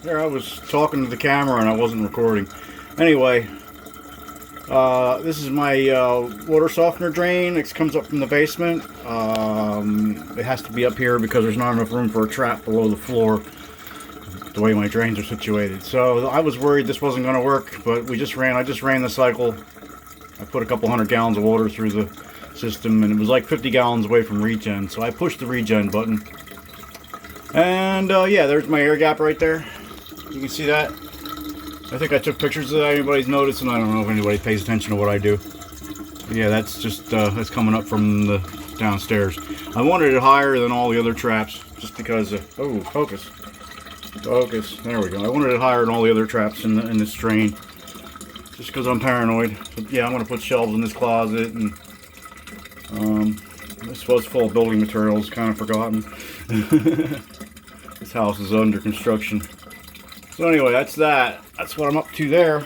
There, I was talking to the camera and I wasn't recording. Anyway, this is my water softener drain. It comes up from the basement. It has to be up here because there's not enough room for a trap below the floor, the way my drains are situated. So I was worried this wasn't going to work, but I just ran the cycle. I put a couple 100 gallons of water through the system, and it was like 50 gallons away from regen. So I pushed the regen button. And yeah, there's my air gap right there. You can see that. I think I took pictures of that. Anybody's noticed, and I don't know if anybody pays attention to what I do. But yeah, that's just that's coming up from the downstairs. I wanted it higher than all the other traps, just because. Oh, focus. There we go. I wanted it higher than all the other traps in this drain, just because I'm paranoid. But yeah, I'm gonna put shelves in this closet, and this was full of building materials. Kind of forgotten. This house is under construction. So anyway, that's that. That's what I'm up to there.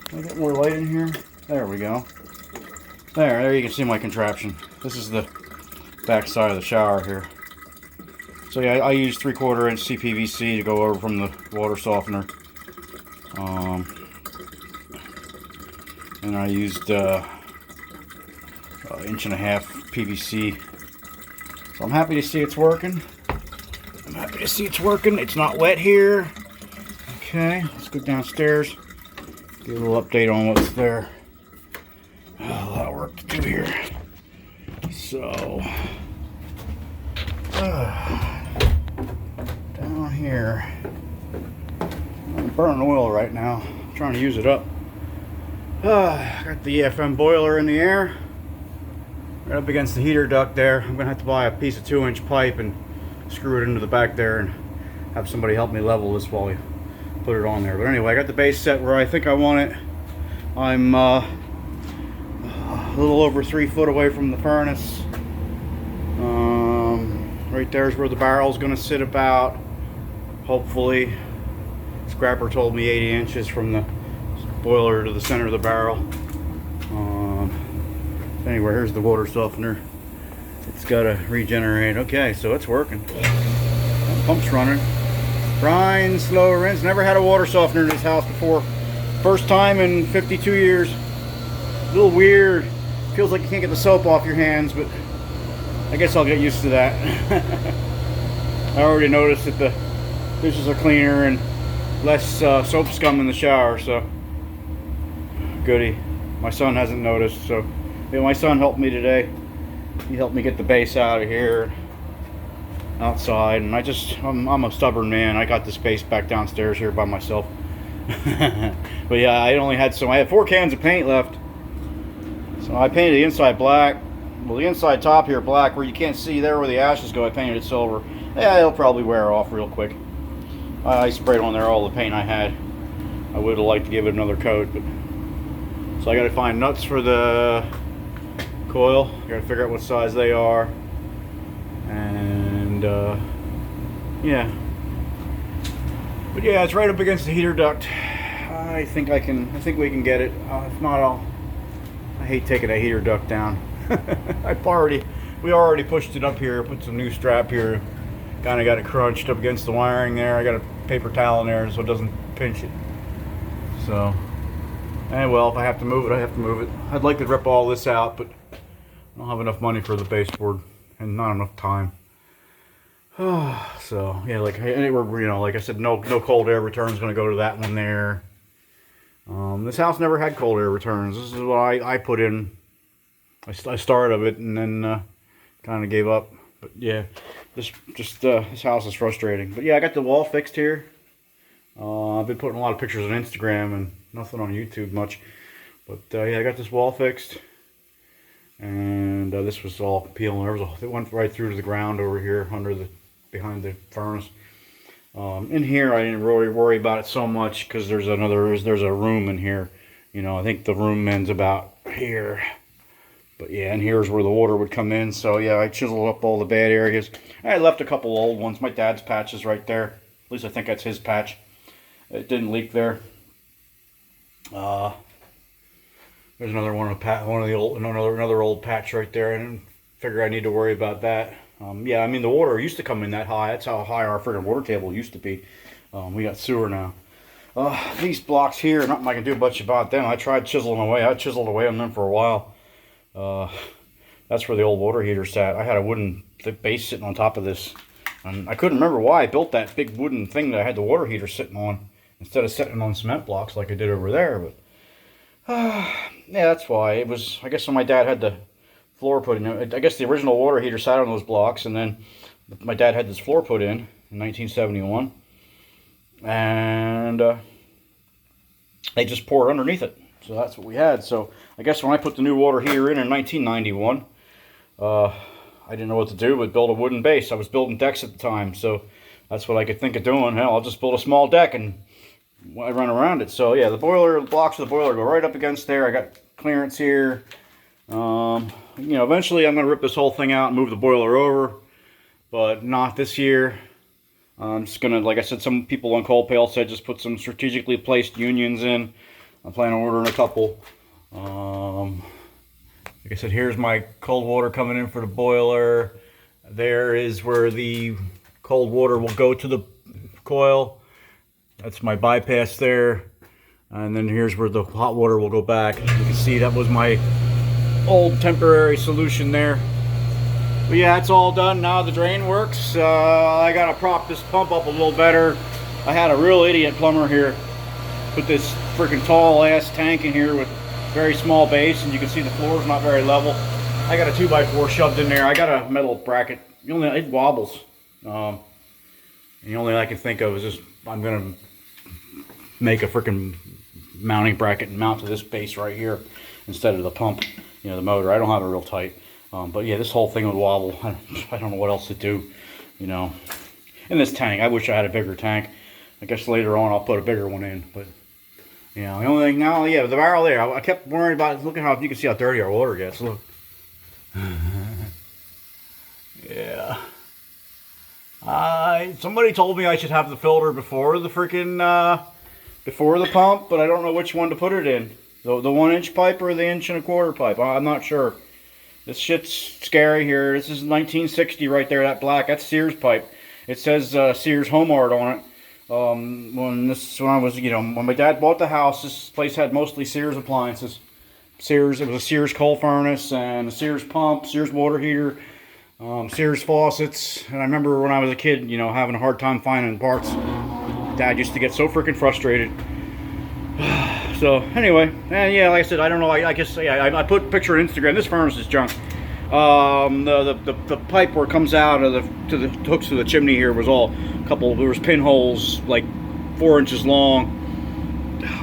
Can I get more light in here? There we go. There you can see my contraption. This is the back side of the shower here. So yeah, I used 3/4 inch CPVC to go over from the water softener. And I used 1.5 inch PVC. So I'm happy to see it's working. It's not wet here. Okay, let's go downstairs. Get a little update on what's there. Oh, a lot of work to do here. So, down here. I'm burning oil right now. I'm trying to use it up. Got the EFM boiler in the air. Right up against the heater duct there. I'm gonna have to buy a piece of 2-inch pipe and screw it into the back there and have somebody help me level this while we put it on there. But anyway, I got the base set where I think I want it. I'm a little over 3 foot away from the furnace. Right there's where the barrel's going to sit about. Hopefully, Scrapper told me 80 inches from the boiler to the center of the barrel. Anyway, here's the water softener. It's got to regenerate. Okay, so it's working. Pump's running. Grind, slow rinse. Never had a water softener in this house before. First time in 52 years. A little weird. Feels like you can't get the soap off your hands, but I guess I'll get used to that. I already noticed that the dishes are cleaner and less soap scum in the shower, so goody. My son hasn't noticed, so yeah, my son helped me today. He helped me get the base out of here, outside, and I'm a stubborn man. I got the space back downstairs here by myself. But yeah, I had 4 cans of paint left. So I painted the inside black. Well, the inside top here black, where you can't see there where the ashes go, I painted it silver. Yeah, it'll probably wear off real quick. I sprayed on there all the paint I had. I would have liked to give it another coat, but so I got to find nuts for the coil. I gotta figure out what size they are, and yeah. But yeah, it's right up against the heater duct. I think we can get it. If not, I hate taking a heater duct down. We already pushed it up here. Put some new strap here. Kind of got it crunched up against the wiring there. I got a paper towel in there so it doesn't pinch it. So, well, if I have to move it, I have to move it. I'd like to rip all this out, but I don't have enough money for the baseboard and not enough time. So yeah, like I said, no cold air return is going to go to that one there. This house never had cold air returns. This is what I put in. I started of it and then kind of gave up. But yeah, this house is frustrating. But yeah, I got the wall fixed here. I've been putting a lot of pictures on Instagram and nothing on YouTube much. But yeah, I got this wall fixed. And this was all peeling. It went right through to the ground over here behind the furnace. In here, I didn't really worry about it so much because there's a room in here. You know, I think the room ends about here. But yeah, and here's where the water would come in. So yeah, I chiseled up all the bad areas. I left a couple old ones. My dad's patch is right there. At least I think that's his patch. It didn't leak there. There's another one, another old patch right there. I didn't figure I need to worry about that. Yeah, I mean, the water used to come in that high. That's how high our friggin' water table used to be. We got sewer now. These blocks here, nothing I can do much about them. I tried chiseling away. I chiseled away on them for a while. That's where the old water heater sat. I had a wooden base sitting on top of this. And I couldn't remember why I built that big wooden thing that I had the water heater sitting on instead of sitting on cement blocks like I did over there. But yeah, that's why. It was, I guess when my dad had the floor put in, I guess the original water heater sat on those blocks, and then my dad had this floor put in 1971. And they just poured underneath it. So that's what we had. So I guess when I put the new water heater in 1991, I didn't know what to do but build a wooden base. I was building decks at the time, so that's what I could think of doing. Hell, I'll just build a small deck and I run around it. So yeah, the boiler, the blocks of the boiler go right up against there. I got clearance here. You know, eventually I'm going to rip this whole thing out and move the boiler over, but not this year. I'm just going to, like I said, some people on Cold Pail said just put some strategically placed unions in. I'm planning on ordering a couple. Like I said, here's my cold water coming in for the boiler. There is where the cold water will go to the coil. That's my bypass there. And then here's where the hot water will go back. You can see that was my old temporary solution there. But yeah, it's all done now. The drain works. I gotta prop this pump up a little better. I had a real idiot plumber here put this freaking tall ass tank in here with very small base, and you can see the floor is not very level. I got a 2x4 shoved in there. I got a metal bracket. It wobbles. The only thing I can think of is just I'm gonna make a freaking mounting bracket and mount to this base right here instead of the pump. You know, the motor. I don't have it real tight. But yeah, this whole thing would wobble. I don't know what else to do, you know. And this tank, I wish I had a bigger tank. I guess later on I'll put a bigger one in. But, you know, the only thing now, yeah, the barrel there, I kept worrying about, look at how, you can see how dirty our water gets, look. Yeah. Somebody told me I should have the filter before the freaking, before the pump, but I don't know which one to put it in. The 1-inch pipe or the 1.25-inch pipe. I'm not sure. This shit's scary here. This is 1960 right there, that black. That's Sears pipe. It says Sears Home Art on it. When I was, you know, when my dad bought the house, this place had mostly Sears appliances. Sears, it was a Sears coal furnace and a Sears pump, Sears water heater, Sears faucets. And I remember when I was a kid, you know, having a hard time finding parts. Dad used to get so freaking frustrated. So anyway, and yeah, like I said, I don't know. I guess yeah, I put a picture on Instagram. This furnace is junk. The pipe where it comes out of the hooks to the chimney here was all a couple. There was pinholes like 4 inches long.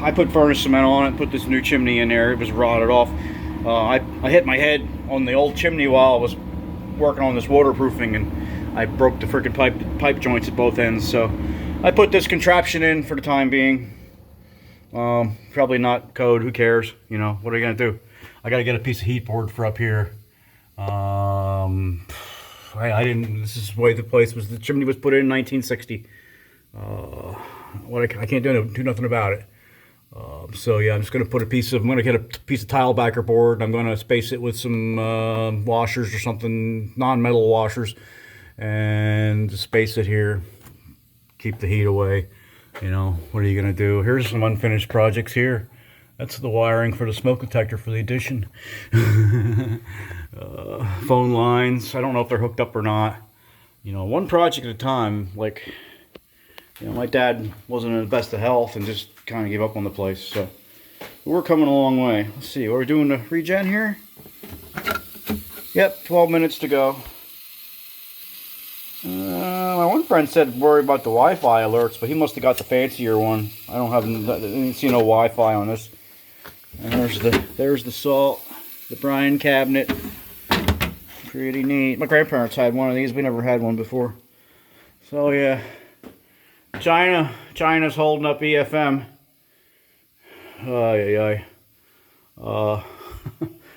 I put furnace cement on it. Put this new chimney in there. It was rotted off. I hit my head on the old chimney while I was working on this waterproofing, and I broke the freaking pipe joints at both ends. So I put this contraption in for the time being. Probably not code, who cares, you know, what are you gonna do? I gotta get a piece of heat board for up here. I didn't, this is the way the place was, the chimney was put in 1960. I can't do nothing about it. So yeah, I'm just gonna put I'm gonna get a piece of tile backer board, and I'm gonna space it with some washers or something, non-metal washers, and space it here, keep the heat away. You know, what are you going to do? Here's some unfinished projects here. That's the wiring for the smoke detector for the addition. Phone lines. I don't know if they're hooked up or not. You know, one project at a time. Like, you know, my dad wasn't in the best of health and just kind of gave up on the place. So, we're coming a long way. Let's see, we're doing the regen here. Yep, 12 minutes to go. My one friend said worry about the Wi-Fi alerts, but he must have got the fancier one. I didn't see no Wi-Fi on this. And there's the salt, the brine cabinet. Pretty neat. My grandparents had one of these. We never had one before. So yeah, China's holding up EFM.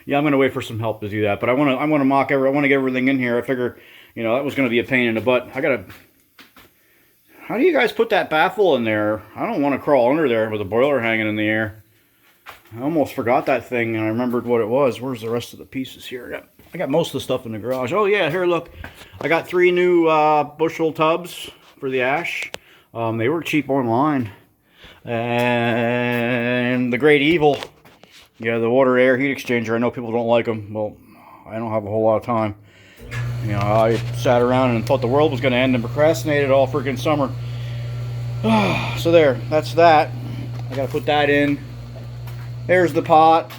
Yeah, I'm gonna wait for some help to do that. But I want to get everything in here. I figure, you know, that was going to be a pain in the butt. How do you guys put that baffle in there? I don't want to crawl under there with a boiler hanging in the air. I almost forgot that thing, and I remembered what it was. Where's the rest of the pieces here? Yep. I got most of the stuff in the garage. Oh yeah, here, look. I got 3 new bushel tubs for the ash. They were cheap online. And the Great Evil. Yeah, the water air heat exchanger. I know people don't like them. Well, I don't have a whole lot of time. You know, I sat around and thought the world was going to end and procrastinated all freaking summer. So there, that's that. I got to put that in. There's the pot.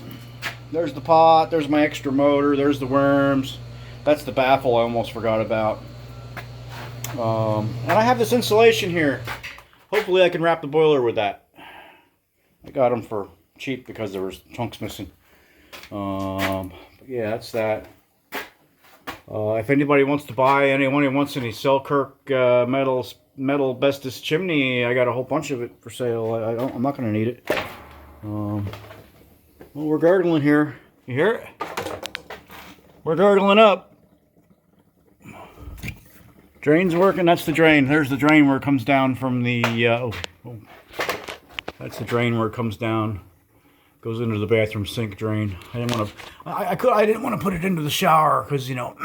There's the pot. There's my extra motor. There's the worms. That's the baffle I almost forgot about. And I have this insulation here. Hopefully I can wrap the boiler with that. I got them for cheap because there was chunks missing. But yeah, that's that. If anybody wants to buy, anyone who wants any Selkirk metal Bestis chimney, I got a whole bunch of it for sale. I'm not going to need it. Well, we're gargling here. You hear it? We're gargling up. Drain's working. That's the drain. There's the drain where it comes down from the. That's the drain where it comes down. Goes into the bathroom sink drain. I didn't want to. I didn't want to put it into the shower because, you know,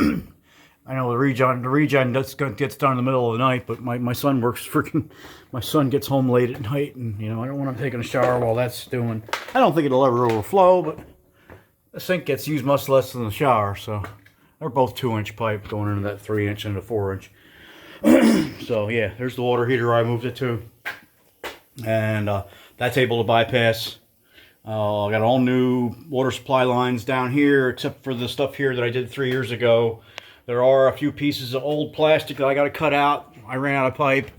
I know the regen gets done in the middle of the night, but my son works freaking. My son gets home late at night, and you know I don't want him taking a shower while that's doing. I don't think it'll ever overflow, but the sink gets used much less than the shower, so they're both 2-inch pipe going into that 3-inch and a 4-inch. So yeah, there's the water heater I moved it to, and that's able to bypass. I got all new water supply lines down here, except for the stuff here that I did 3 years ago. There are a few pieces of old plastic that I got to cut out. I ran out of pipe.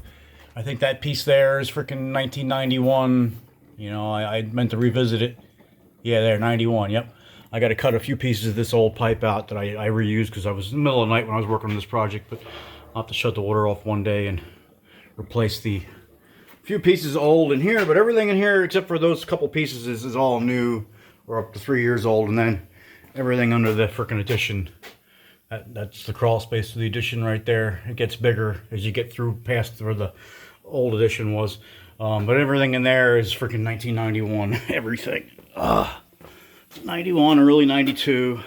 I think that piece there is freaking 1991. You know, I meant to revisit it. Yeah, there, 91, yep. I got to cut a few pieces of this old pipe out that I reused because I was in the middle of the night when I was working on this project. But I'll have to shut the water off one day and replace the few pieces old in here. But everything in here, except for those couple pieces, is all new or up to 3 years old. And then everything under the freaking addition. That's the crawl space for the addition right there. It gets bigger as you get through past where the old addition was. But everything in there is freaking 1991. Everything. 91 or early 92.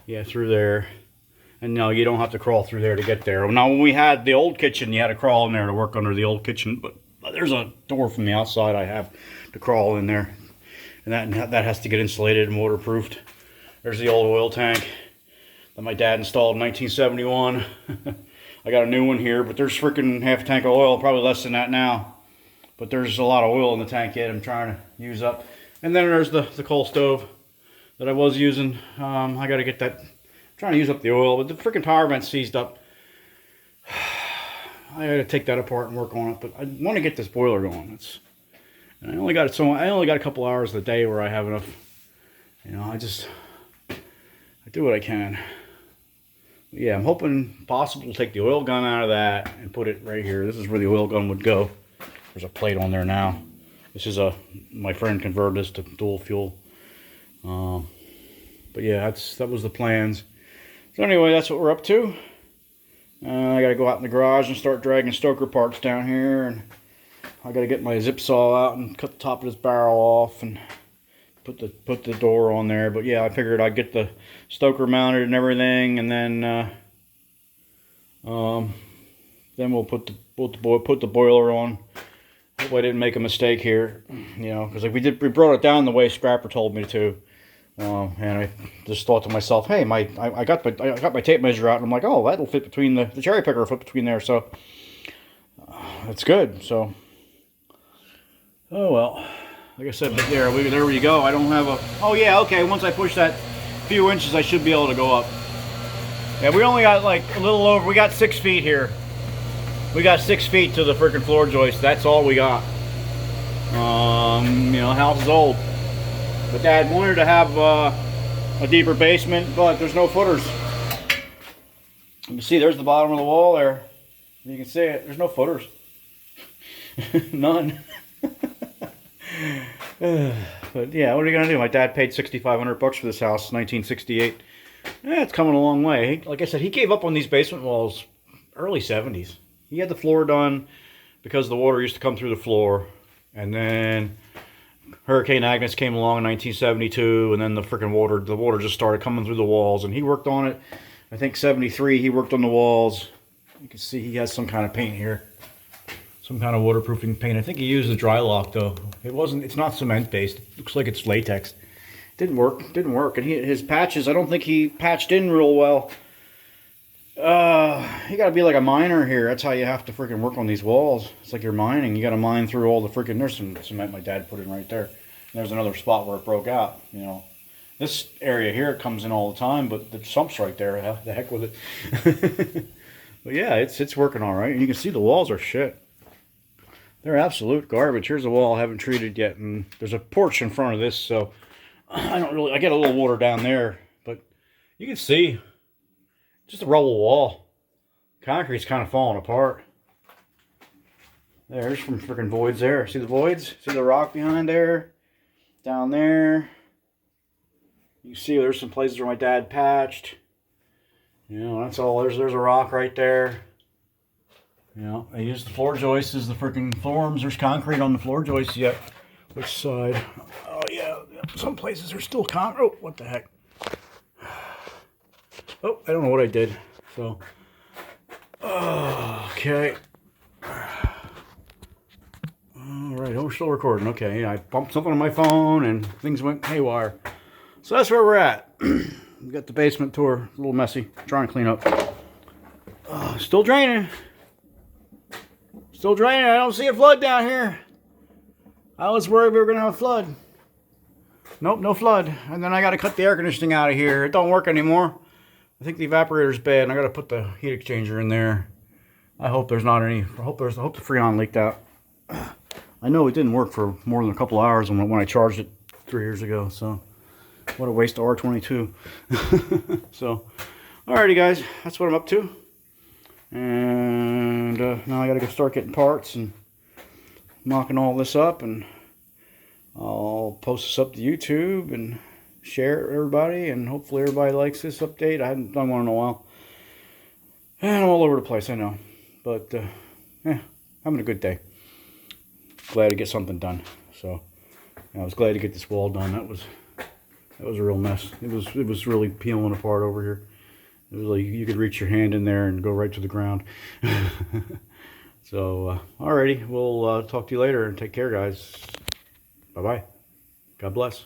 Yeah, through there. And no, you don't have to crawl through there to get there. Now, when we had the old kitchen, you had to crawl in there to work under the old kitchen. But there's a door from the outside I have to crawl in there. And that has to get insulated and waterproofed. There's the old oil tank that my dad installed in 1971. I got a new one here, but there's freaking half a tank of oil, probably less than that now. But there's a lot of oil in the tank yet I'm trying to use up. And then there's the coal stove that I was using. I got to get that, I'm trying to use up the oil, but the freaking power vent's seized up. I got to take that apart and work on it, but I want to get this boiler going. And I only got a couple hours a day where I have enough. You know, I do what I can. Yeah, I'm hoping possible to take the oil gun out of that and put it right here. This is where the oil gun would go. There's a plate on there now. This is my friend converted this to dual fuel. But yeah, that was the plans. So anyway, that's what we're up to. I gotta go out in the garage and start dragging stoker parts down here, and I gotta get my zip saw out and cut the top of this barrel off and put the door on there. But yeah, I figured I'd get the stoker mounted and everything, and then we'll put the boiler on. Hope I didn't make a mistake here, you know, because like we brought it down the way Scrapper told me to, and I just thought to myself, hey, I got my tape measure out, and I'm like, oh, that'll fit between the cherry picker will fit between there, so that's good. So, oh well. Like I said, but there you go. I don't have a... Oh, yeah, okay. Once I push that few inches, I should be able to go up. Yeah, we only got like a little over... We got 6 feet here. We got 6 feet to the freaking floor joist. That's all we got. You know, the house is old. But Dad wanted to have a deeper basement, but there's no footers. You can see there's the bottom of the wall there. You can see it. There's no footers. None. But yeah, what are you gonna do? My dad paid $6,500 for this house, 1968. Yeah, it's coming a long way. Like I said, he gave up on these basement walls early 70s. He had the floor done because the water used to come through the floor, and then Hurricane Agnes came along in 1972, and then the water just started coming through the walls, and he worked on it. I think 73, he worked on the walls. You can see he has some kind of paint here. Some kind of waterproofing paint. I think he used the dry lock though. It's not cement based. It looks like it's latex. Didn't work. And his patches, I don't think he patched in real well. You gotta be like a miner here. That's how you have to freaking work on these walls. It's like you're mining. You gotta mine through all the freaking, there's some cement my dad put in right there. And there's another spot where it broke out, you know. This area here, it comes in all the time, but the sump's right there. The heck with it. But yeah, it's working all right. And you can see the walls are shit. They're absolute garbage. Here's a wall I haven't treated yet, and there's a porch in front of this, so I get a little water down there, but you can see just a rubble wall. Concrete's kind of falling apart. There's some freaking voids there. See the voids? See the rock behind there? Down there. You see there's some places where my dad patched. You know, that's all. There's a rock right there. You know, I used the floor joists as the freaking forms. There's concrete on the floor joists yet. Which side? Oh yeah, some places are still concrete. Oh, what the heck? Oh, I don't know what I did. So, okay. All right, oh, we're still recording. Okay, I bumped something on my phone and things went haywire. So that's where we're at. We got the basement tour. A little messy. Trying to clean up. Still draining. Still draining. I don't see a flood down here. I was worried we were going to have a flood. Nope, no flood. And then I got to cut the air conditioning out of here. It don't work anymore. I think the evaporator's bad, and I got to put the heat exchanger in there. I hope there's not any. I hope the Freon leaked out. I know it didn't work for more than a couple hours when I charged it 3 years ago. So, what a waste of R22. So, alrighty guys, that's what I'm up to. And now I got to go start getting parts and mocking all this up, and I'll post this up to YouTube and share it, everybody, and hopefully everybody likes this update. I haven't done one in a while, and I'm all over the place, I know, but yeah, having a good day. Glad to get something done. So I was glad to get this wall done. That was a real mess. It was really peeling apart over here. It was like you could reach your hand in there and go right to the ground. So alrighty, we'll talk to you later, and take care, guys. Bye bye. God bless.